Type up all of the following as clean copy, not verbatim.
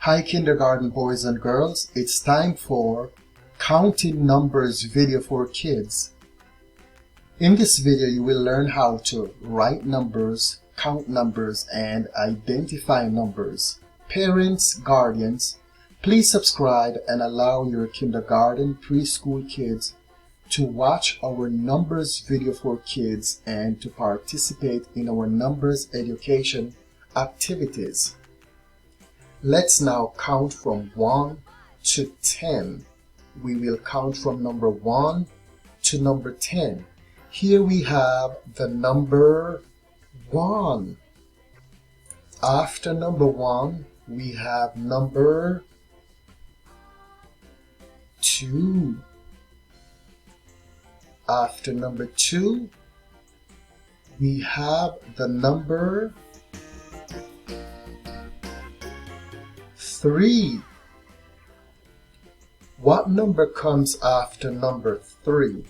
Hi kindergarten boys and girls, it's time for Counting Numbers video for kids. In this video you will learn how to write numbers, count numbers, and identify numbers. Parents, guardians, please subscribe and allow your kindergarten preschool kids to watch our numbers video for kids and to participate in our numbers education activities. Let's now count from 1 to 10. We will count from number 1 to number 10. Here we have the number 1. After number 1, we have number 2. After number 2, we have the number 3. What number comes after number 3?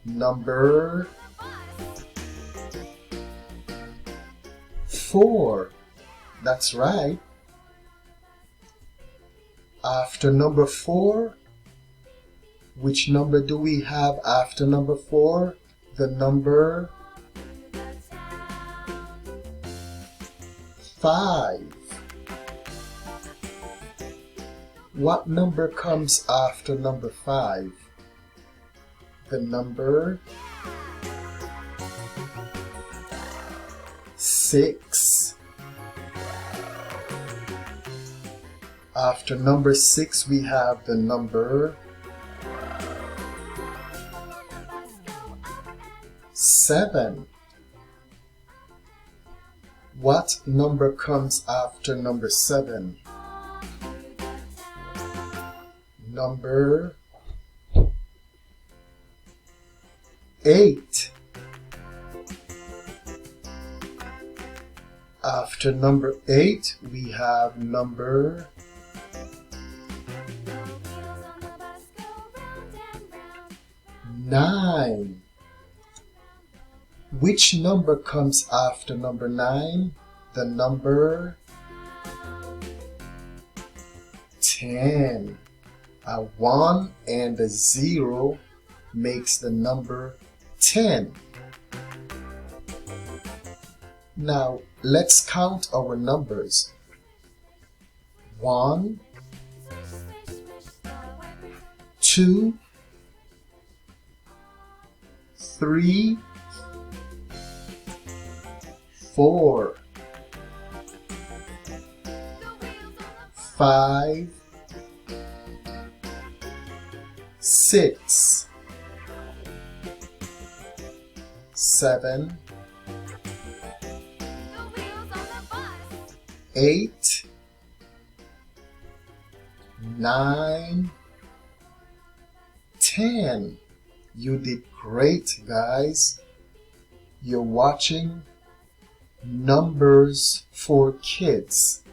Number 4. That's right. After number 4, which number do we have after number 4? The number 5. What number comes after number 5? The number 6. After number 6, we have the number 7. What number comes after number 7? Number 8. After number 8, we have number 9. Which number comes after number 9? The number 10. A 1 and a 0 makes the number 10. Now, let's count our numbers. 1, 2, 3, 4, 5, 6, 7, 8, 9, 10. You did great, guys. You're watching Numbers for Kids.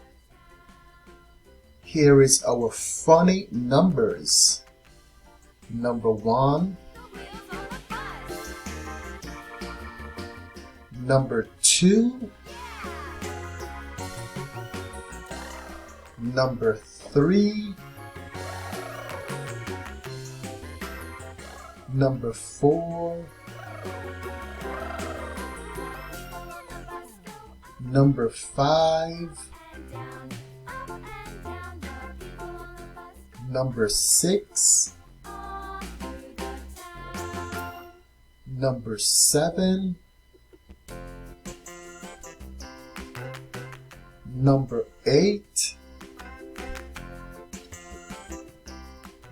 Here is our funny numbers. Number 1, number 2, number 3, number 4, number 5, number 6, number 7, number 8,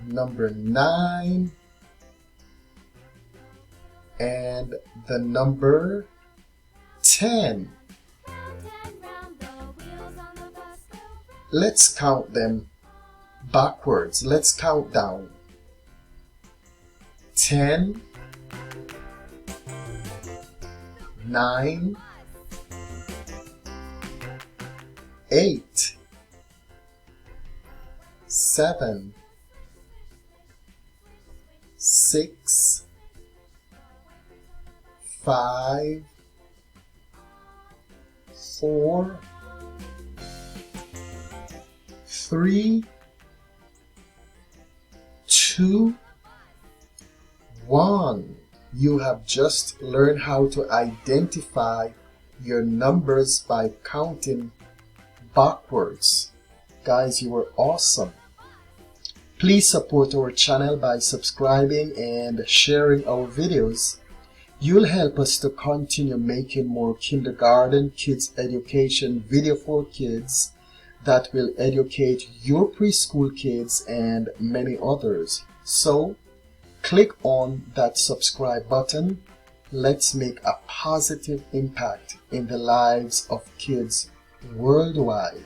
number 9, and the number 10. Let's count them backwards. Let's count down. 10, 9, 8, 7, 6, 5, 4, 3, 2, 1. You have just learned how to identify your numbers by counting backwards. Guys, you were awesome. Please support our channel by subscribing and sharing our videos. You'll help us to continue making more kindergarten kids education video for kids that will educate your preschool kids and many others. So, click on that subscribe button. Let's make a positive impact in the lives of kids worldwide.